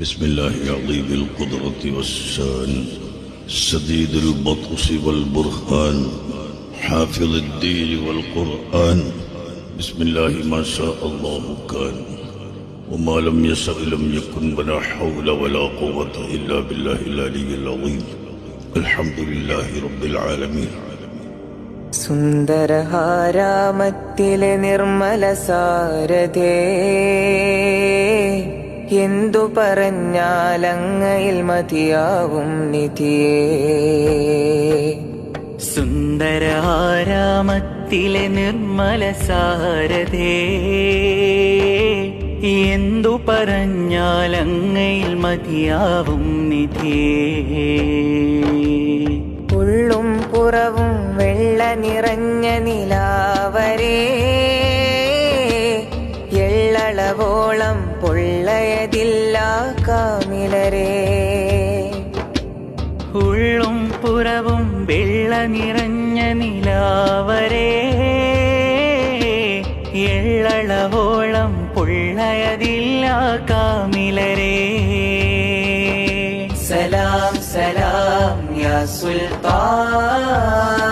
بسم الله عظيم القدرة والشان سديد البطش والبرهان حافظ الدين والقرآن. بسم الله ما شاء الله كان وما لم يشأ لم يكن ولا حول ولا قوة إلا بالله العلي العظيم. الحمد لله رب العالمين. സുന്ദരഹാരാമത്തിലെ നിർമ്മല സാരഥേ, എന്തു പറഞ്ഞാലങ്ങയിൽ മതിയാവും നിധിയേ. സുന്ദരഹാരാമത്തിലെ നിർമ്മല സാരഥേ, എന്തു പറഞ്ഞാലങ്ങയിൽ മതിയാവും നിധിയേ. ഉള്ളും പുറവും വെള്ള നിറഞ്ഞ നിലാവരേ, എള്ളളവോളം പൊള്ളയതില്ല കാമിലരേ. ഉള്ളും പുറവും വെള്ള നിറഞ്ഞ നിലാവരേ, എള്ളളവോളം പൊള്ളയതില്ല കാമിലരേ. സലാം സലാം യാ സുൽത്താൻ,